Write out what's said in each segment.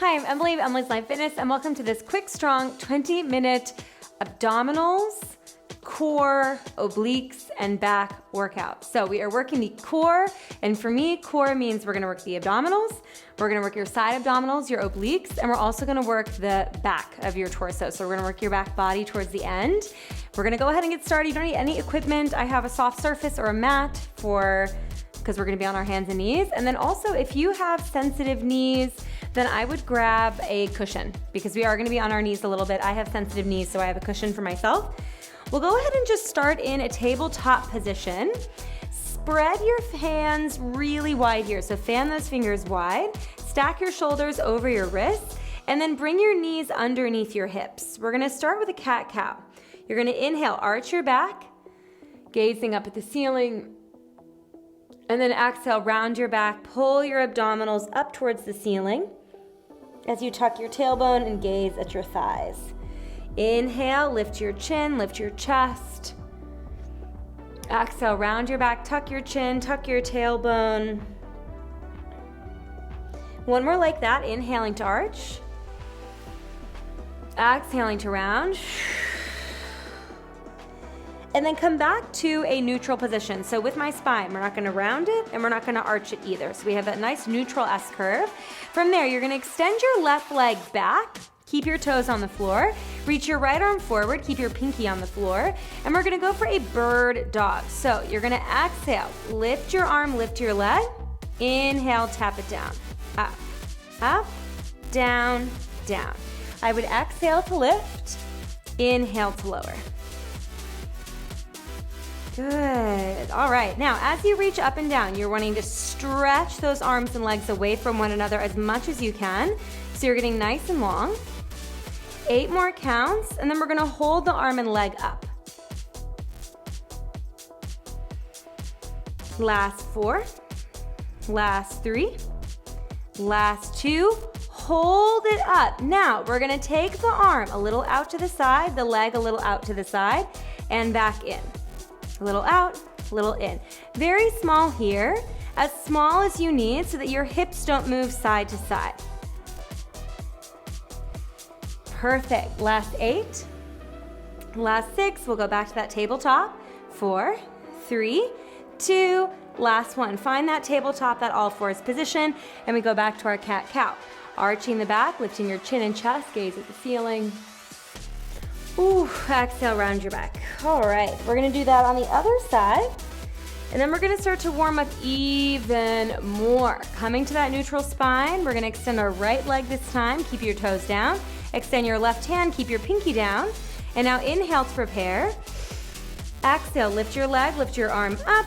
Hi, I'm Emily of Emily's Life Fitness, and welcome to this quick, strong 20-minute abdominals, core, obliques, and back workout. So we are working the core, and for me, core means we're gonna work the abdominals, we're gonna work your side abdominals, your obliques, and we're also gonna work the back of your torso. So we're gonna work your back body towards the end. We're gonna go ahead and get started. You don't need any equipment. I have a soft surface or a mat because we're gonna be on our hands and knees. And then also, if you have sensitive knees, then I would grab a cushion because we are gonna be on our knees a little bit. I have sensitive knees, so I have a cushion for myself. We'll go ahead and just start in a tabletop position. Spread your hands really wide here. So fan those fingers wide, stack your shoulders over your wrists, and then bring your knees underneath your hips. We're gonna start with a cat-cow. You're gonna inhale, arch your back, gazing up at the ceiling, and then exhale, round your back, pull your abdominals up towards the ceiling as you tuck your tailbone and gaze at your thighs. Inhale, lift your chin, lift your chest. Exhale, round your back, tuck your chin, tuck your tailbone. One more like that, inhaling to arch. Exhaling to round. And then come back to a neutral position. So with my spine, we're not gonna round it and we're not gonna arch it either. So we have that nice neutral S curve. From there, you're gonna extend your left leg back, keep your toes on the floor, reach your right arm forward, keep your pinky on the floor, and we're gonna go for a bird dog. So you're gonna exhale, lift your arm, lift your leg, inhale, tap it down, up, up, down, down. I would exhale to lift, inhale to lower. Good. All right. Now, as you reach up and down, you're wanting to stretch those arms and legs away from one another as much as you can. So you're getting nice and long. 8 more counts, and then we're going to hold the arm and leg up. Last 4. Last 3. Last 2. Hold it up. Now, we're going to take the arm a little out to the side, the leg a little out to the side, and back in. A little out, a little in. Very small here, as small as you need so that your hips don't move side to side. Perfect. Last 8. Last 6. We'll go back to that tabletop. 4, 3, 2. Last 1. Find that tabletop, that all fours position, and we go back to our cat-cow. Arching the back, lifting your chin and chest, gaze at the ceiling. Ooh, exhale, round your back. All right, we're gonna do that on the other side. And then we're gonna start to warm up even more. Coming to that neutral spine, we're gonna extend our right leg this time. Keep your toes down. Extend your left hand, keep your pinky down. And now inhale to prepare. Exhale, lift your leg, lift your arm up.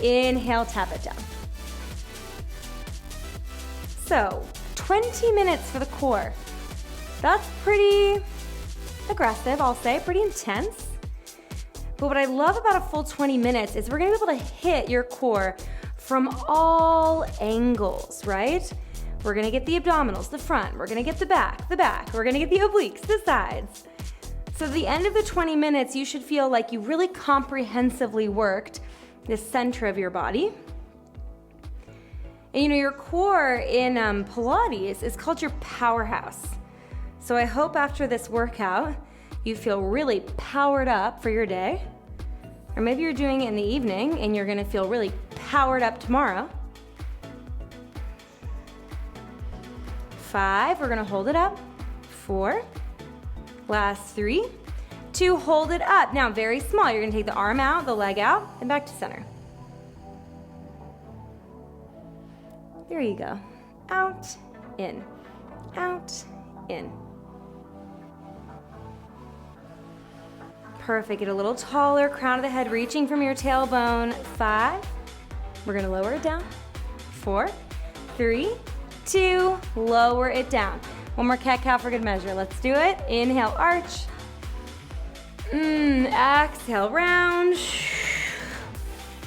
Inhale, tap it down. So, 20 minutes for the core. That's pretty aggressive, I'll say, pretty intense. But what I love about a full 20 minutes is we're gonna be able to hit your core from all angles, right? We're gonna get the abdominals, the front, we're gonna get the back, we're gonna get the obliques, the sides. So at the end of the 20 minutes, you should feel like you really comprehensively worked the center of your body. And you know, your core in Pilates is called your powerhouse. So I hope after this workout, you feel really powered up for your day. Or maybe you're doing it in the evening and you're gonna feel really powered up tomorrow. 5, we're gonna hold it up. 4, last 3, 2, hold it up. Now, very small, you're gonna take the arm out, the leg out, and back to center. There you go. Out, in, out, in. Perfect. Get a little taller, crown of the head reaching from your tailbone. 5. We're gonna lower it down. 4, 3, 2, lower it down. One more cat-cow for good measure. Let's do it. Inhale, arch. Exhale, round.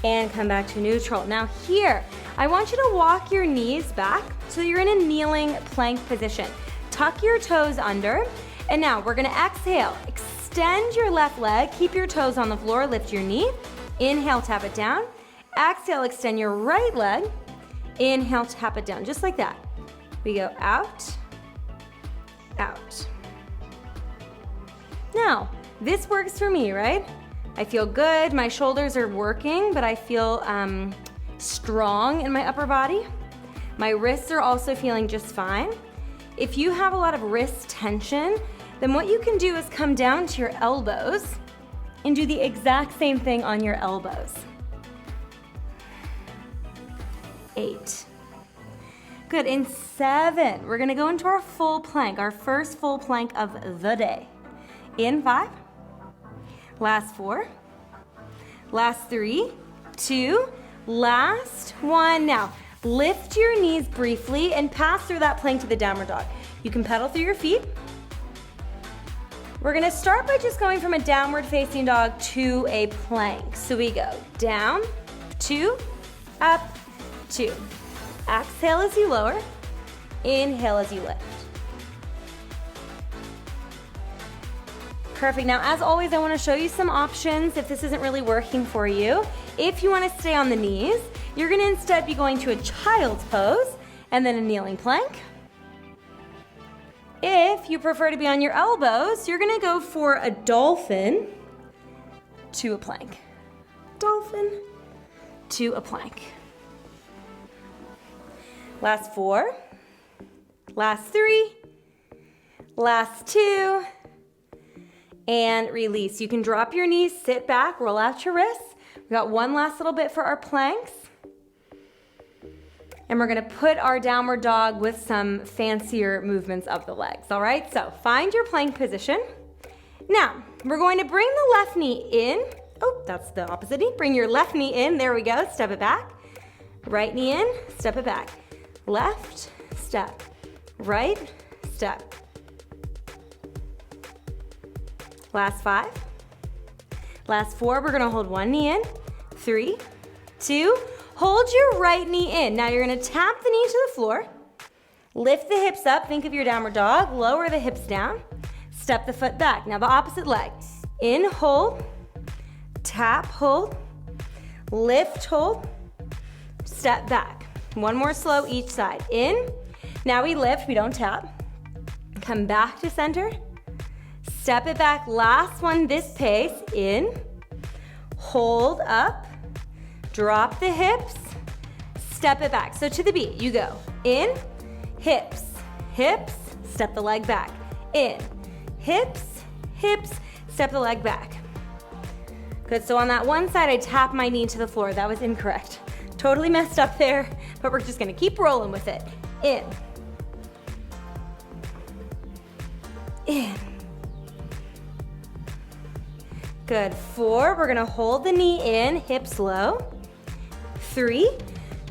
And come back to neutral. Now here, I want you to walk your knees back so you're in a kneeling plank position. Tuck your toes under. And now we're gonna exhale. Extend your left leg, keep your toes on the floor, lift your knee. Inhale, tap it down. Exhale, extend your right leg. Inhale, tap it down, just like that. We go out, out. Now, this works for me, right? I feel good, my shoulders are working, but I feel strong in my upper body. My wrists are also feeling just fine. If you have a lot of wrist tension, then what you can do is come down to your elbows and do the exact same thing on your elbows. 8. Good, in 7, we're gonna go into our full plank, our first full plank of the day. In 5, last 4, last 3, 2, last 1. Now, lift your knees briefly and pass through that plank to the downward dog. You can pedal through your feet. We're gonna start by just going from a downward facing dog to a plank. So we go down, 2, up, 2. Exhale as you lower, inhale as you lift. Perfect, now as always, I wanna show you some options if this isn't really working for you. If you wanna stay on the knees, you're gonna instead be going to a child's pose and then a kneeling plank. If you prefer to be on your elbows, you're gonna go for a dolphin to a plank. Dolphin to a plank. Last 4, last 3, last 2, and release. You can drop your knees, sit back, roll out your wrists. We got one last little bit for our planks. And we're gonna put our downward dog with some fancier movements of the legs, all right? So find your plank position. Now, we're going to bring the left knee in. Oh, that's the opposite knee. Bring your left knee in, there we go, step it back. Right knee in, step it back. Left, step, right, step. Last 5, last 4, we're gonna hold one knee in, 3, 2, hold your right knee in. Now you're gonna tap the knee to the floor, lift the hips up, think of your downward dog, lower the hips down, step the foot back. Now the opposite leg, in, hold, tap, hold, lift, hold, step back. One more slow each side, in, now we lift, we don't tap, come back to center, step it back, last one, this pace, in, hold up, drop the hips, step it back. So to the beat, you go in, hips, hips, step the leg back, in, hips, hips, step the leg back. Good, so on that one side, I tap my knee to the floor. That was incorrect. Totally messed up there, but we're just gonna keep rolling with it. In, in. Good, 4, we're gonna hold the knee in, hips low. 3,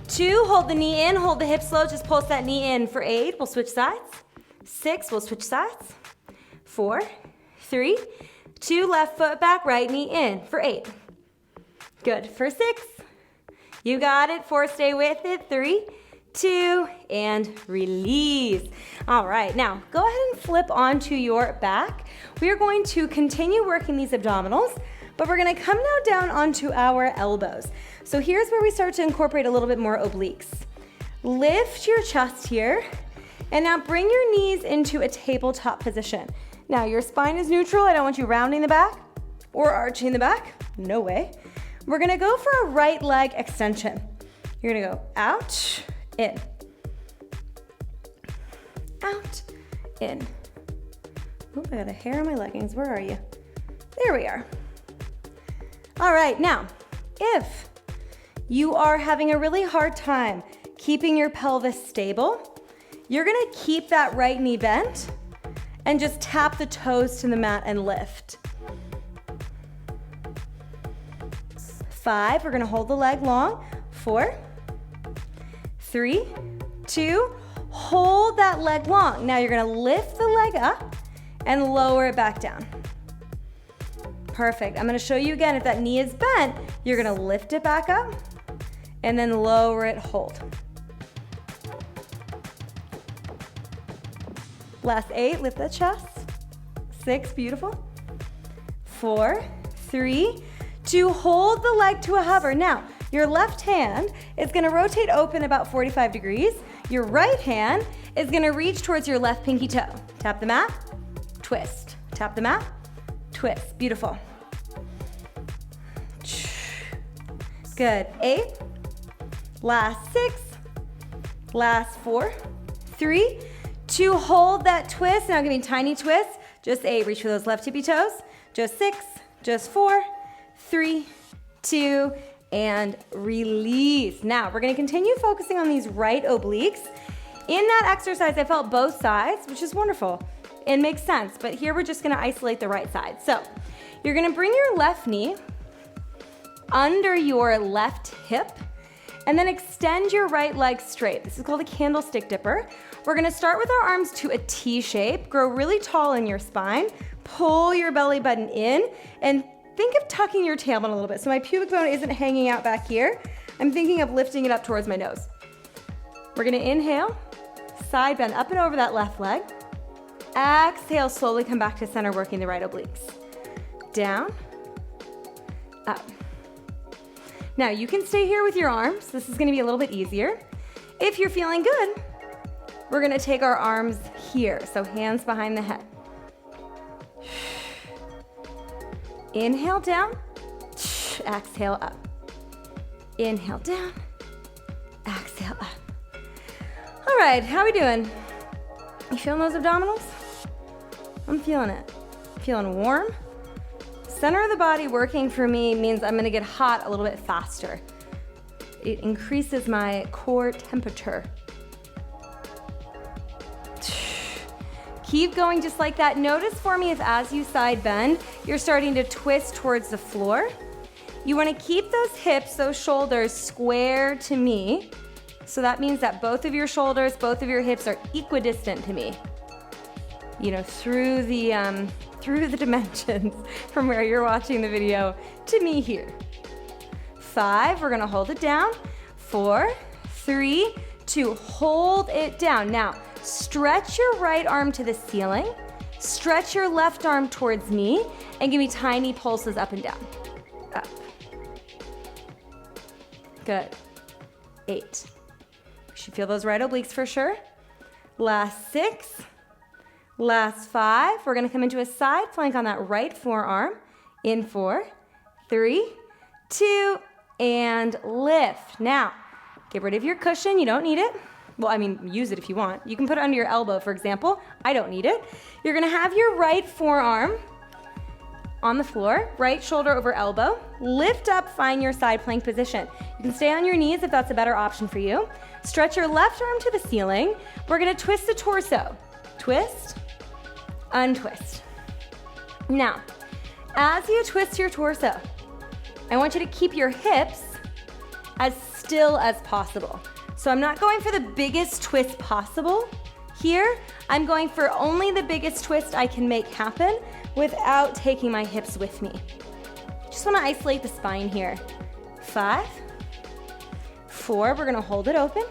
2, hold the knee in, hold the hips low, just pulse that knee in. For 8, we'll switch sides. 6, we'll switch sides. 4, 3, 2, left foot back, right knee in. For 8. Good, for 6. You got it, 4, stay with it. 3, 2, and release. All right, now go ahead and flip onto your back. We are going to continue working these abdominals, but we're gonna come now down onto our elbows. So here's where we start to incorporate a little bit more obliques. Lift your chest here, and now bring your knees into a tabletop position. Now your spine is neutral. I don't want you rounding the back or arching the back. No way. We're gonna go for a right leg extension. You're gonna go out, in, out, in. Oop, I got a hair on my leggings. Where are you? There we are. All right, now, if you are having a really hard time keeping your pelvis stable, you're gonna keep that right knee bent and just tap the toes to the mat and lift. 5, we're gonna hold the leg long. 4, 3, 2, hold that leg long. Now you're gonna lift the leg up and lower it back down. Perfect. I'm gonna show you again, if that knee is bent, you're gonna lift it back up and then lower it, hold. Last 8, lift the chest. 6, beautiful. 4, 3, 2, hold the leg to a hover. Now, your left hand is gonna rotate open about 45 degrees. your right hand is gonna reach towards your left pinky toe. Tap the mat, twist. Tap the mat, twist. Beautiful. Good. 8. Last 6. Last 4. 3. 2. Hold that twist. Now give me tiny twists. Just 8. Reach for those left tippy toes. Just 6. Just 4. 3, 2, and release. Now we're gonna continue focusing on these right obliques. In that exercise, I felt both sides, which is wonderful. It makes sense, but here we're just gonna isolate the right side. So you're gonna bring your left knee under your left hip, and then extend your right leg straight. This is called a candlestick dipper. We're gonna start with our arms to a T shape, grow really tall in your spine, pull your belly button in, and think of tucking your tailbone a little bit. So my pubic bone isn't hanging out back here. I'm thinking of lifting it up towards my nose. We're gonna inhale, side bend up and over that left leg. Exhale, slowly come back to center, working the right obliques. Down, up. Now you can stay here with your arms. This is gonna be a little bit easier. If you're feeling good, we're gonna take our arms here. So hands behind the head. Inhale down, exhale up. Inhale down, exhale up. All right, how we doing? You feeling those abdominals? I'm feeling it. Feeling warm? Center of the body working for me means I'm gonna get hot a little bit faster. It increases my core temperature. Keep going just like that. Notice for me if as you side bend, you're starting to twist towards the floor. You wanna keep those hips, those shoulders square to me. So that means that both of your shoulders, both of your hips are equidistant to me. You know, through the dimensions from where you're watching the video to me here. 5, we're gonna hold it down. 4, 3, 2, hold it down. Now, stretch your right arm to the ceiling, stretch your left arm towards me, and give me tiny pulses up and down. Up. Good. 8. You should feel those right obliques for sure. Last 6. Last 5. We're gonna come into a side plank on that right forearm. In 4, 3, 2, and lift. Now, get rid of your cushion. You don't need it. Well, I mean, use it if you want. You can put it under your elbow, for example. I don't need it. You're gonna have your right forearm on the floor, right shoulder over elbow. Lift up, find your side plank position. You can stay on your knees if that's a better option for you. Stretch your left arm to the ceiling. We're gonna twist the torso. Twist, untwist. Now, as you twist your torso, I want you to keep your hips as still as possible. So I'm not going for the biggest twist possible here. I'm going for only the biggest twist I can make happen without taking my hips with me. Just wanna isolate the spine here. 5, 4, we're gonna hold it open.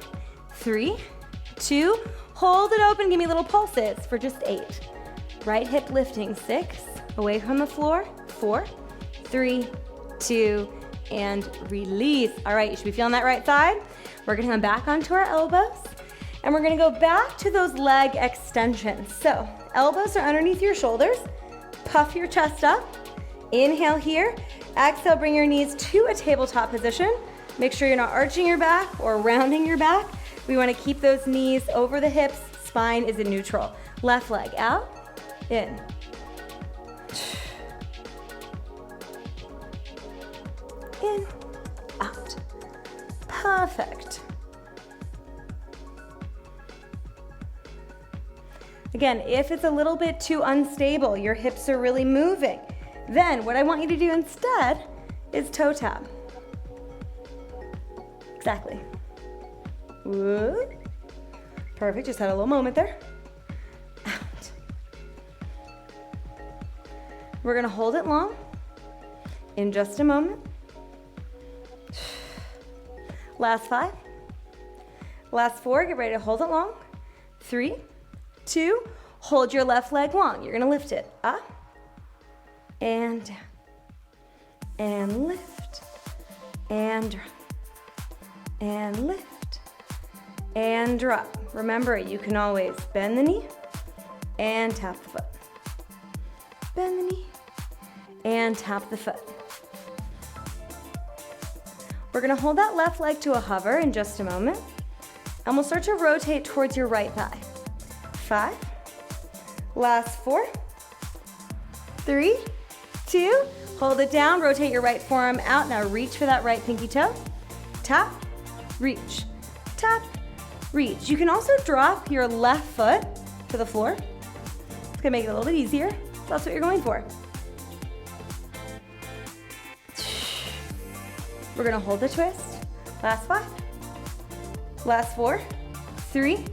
3, 2, hold it open, give me little pulses for just 8. Right hip lifting, 6, away from the floor, 4, 3, 2, and release. All right, you should be feeling that right side. We're gonna come back onto our elbows, and we're gonna go back to those leg extensions. So, elbows are underneath your shoulders, puff your chest up, inhale here, exhale, bring your knees to a tabletop position. Make sure you're not arching your back or rounding your back. We wanna keep those knees over the hips, spine is in neutral. Left leg out, in. In, out. Perfect. Again, if it's a little bit too unstable, your hips are really moving, then what I want you to do instead is toe tap. Exactly. Woo. Perfect, just had a little moment there. Out. We're gonna hold it long in just a moment. Last 5. Last 4, get ready to hold it long. 3, 2, hold your left leg long. You're gonna lift it up and down and lift and drop and lift and drop. Remember, you can always bend the knee and tap the foot. Bend the knee and tap the foot. We're gonna hold that left leg to a hover in just a moment, and we'll start to rotate towards your right thigh. 5, last 4, 3, 2, hold it down, rotate your right forearm out. Now reach for that right pinky toe. Tap, reach, tap, reach. You can also drop your left foot to the floor. It's gonna make it a little bit easier. If that's what you're going for. We're gonna hold the twist. Last 5, last 4, 3,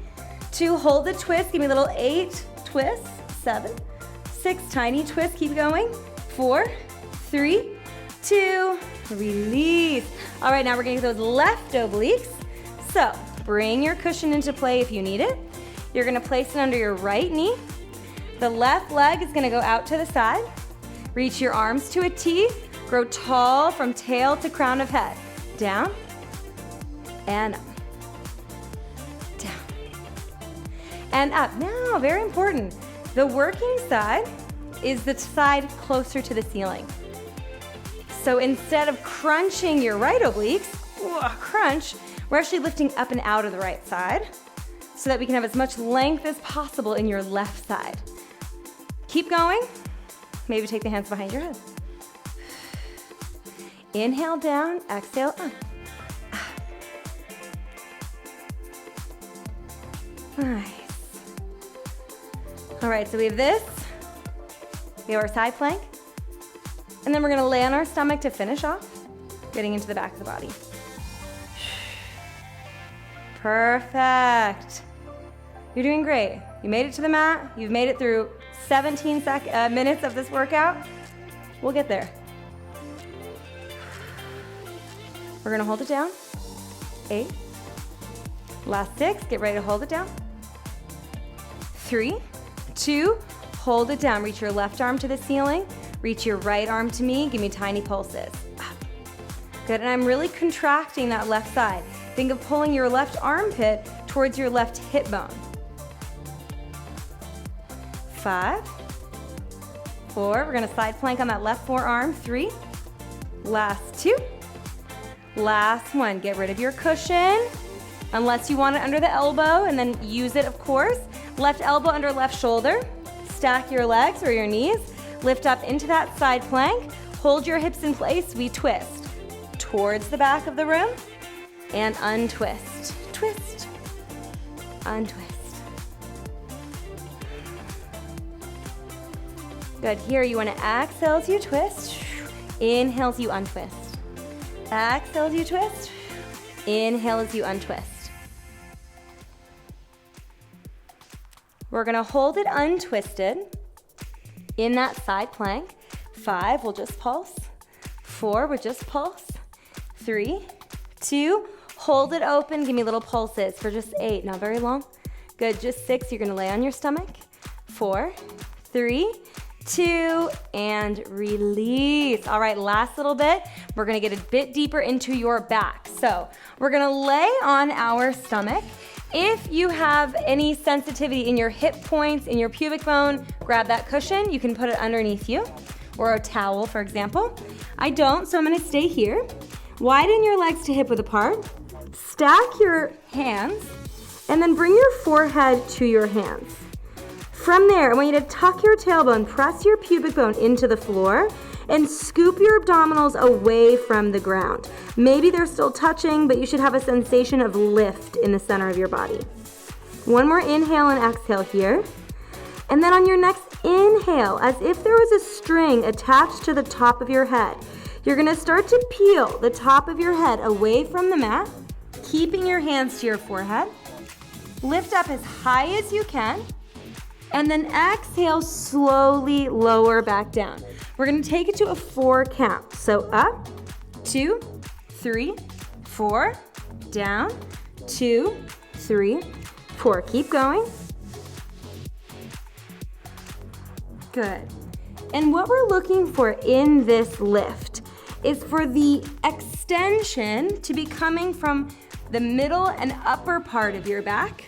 2, hold the twist. Give me a little 8 twists, 7, 6, tiny twists, keep going. 4, 3, 2, release. All right, now we're gonna get those left obliques. So bring your cushion into play if you need it. You're gonna place it under your right knee. The left leg is gonna go out to the side. Reach your arms to a T. Grow tall from tail to crown of head. Down and up. Down and up. Now, very important. The working side is the side closer to the ceiling. So instead of crunching your right obliques, crunch, we're actually lifting up and out of the right side so that we can have as much length as possible in your left side. Keep going. Maybe take the hands behind your head. Inhale down, exhale up. Nice. All right, so we have this. We have our side plank. And then we're gonna lay on our stomach to finish off, getting into the back of the body. Perfect. You're doing great. You made it to the mat. You've made it through 17 minutes of this workout. We'll get there. We're gonna hold it down. 8. Last 6, get ready to hold it down. 3, 2, hold it down. Reach your left arm to the ceiling. Reach your right arm to me. Give me tiny pulses. Good, and I'm really contracting that left side. Think of pulling your left armpit towards your left hip bone. 5, 4, we're gonna side plank on that left forearm. 3, last 2. Last 1, get rid of your cushion, unless you want it under the elbow, and then use it, of course. Left elbow under left shoulder. Stack your legs or your knees. Lift up into that side plank. Hold your hips in place. We twist towards the back of the room and untwist. Twist, untwist. Good, here you wanna exhale as you twist. Inhale as you untwist. Exhale as you twist. Inhale as you untwist. We're gonna hold it untwisted in that side plank. 5, we'll just pulse. 4, we'll just pulse. 3, 2, hold it open. Give me little pulses for just 8, not very long. Good, just 6, you're gonna lay on your stomach. 4, 3, 2, and release. All right, last little bit. We're gonna get a bit deeper into your back. So we're gonna lay on our stomach. If you have any sensitivity in your hip points, in your pubic bone, grab that cushion. You can put it underneath you, or a towel, for example. I don't, so I'm gonna stay here. Widen your legs to hip width apart. Stack your hands, and then bring your forehead to your hands. From there, I want you to tuck your tailbone, press your pubic bone into the floor, and scoop your abdominals away from the ground. Maybe they're still touching, but you should have a sensation of lift in the center of your body. One more inhale and exhale here. And then on your next inhale, as if there was a string attached to the top of your head, you're gonna start to peel the top of your head away from the mat, keeping your hands to your forehead. Lift up as high as you can. And then exhale, slowly lower back down. We're gonna take it to a 4 count. So up, 2, 3, 4, down, 2, 3, 4. Keep going. Good. And what we're looking for in this lift is for the extension to be coming from the middle and upper part of your back.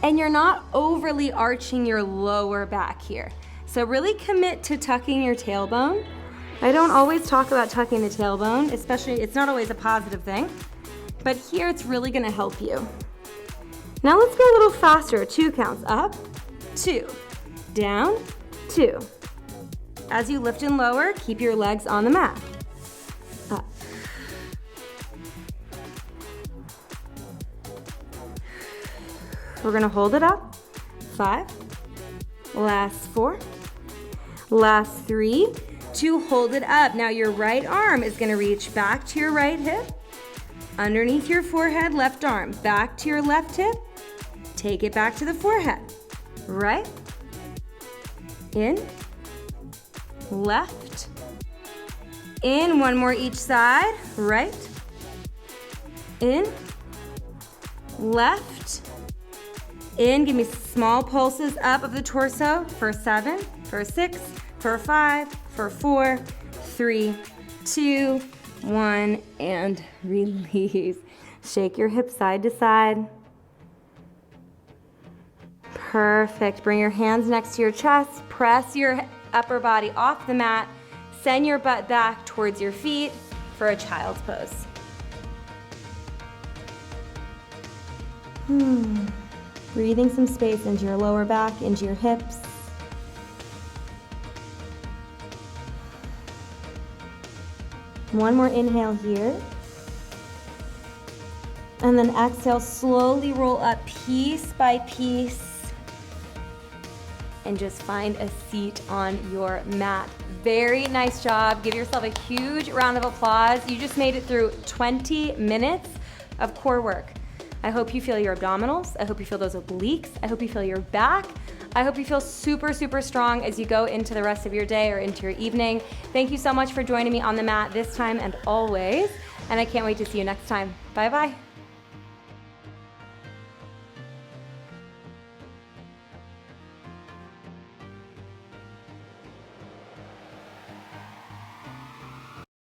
And you're not overly arching your lower back here. So really commit to tucking your tailbone. I don't always talk about tucking the tailbone, especially, it's not always a positive thing, but here it's really gonna help you. Now let's go a little faster. 2 counts, up, 2, down, 2. As you lift and lower, keep your legs on the mat. Up. We're gonna hold it up. 5, last 4, last 3, 2, hold it up. Now your right arm is gonna reach back to your right hip, underneath your forehead, left arm, back to your left hip, take it back to the forehead. Right, in, left, in, one more each side, right, in, left, in, give me small pulses up of the torso for 7, for 6, for 5, for 4, 3, 2, 1, and release. Shake your hips side to side. Perfect. Bring your hands next to your chest. Press your upper body off the mat. Send your butt back towards your feet for a child's pose. Breathing some space into your lower back, into your hips. One more inhale here. And then exhale, slowly roll up piece by piece. And just find a seat on your mat. Very nice job. Give yourself a huge round of applause. You just made it through 20 minutes of core work. I hope you feel your abdominals. I hope you feel those obliques. I hope you feel your back. I hope you feel super, super strong as you go into the rest of your day or into your evening. Thank you so much for joining me on the mat this time and always. And I can't wait to see you next time. Bye-bye.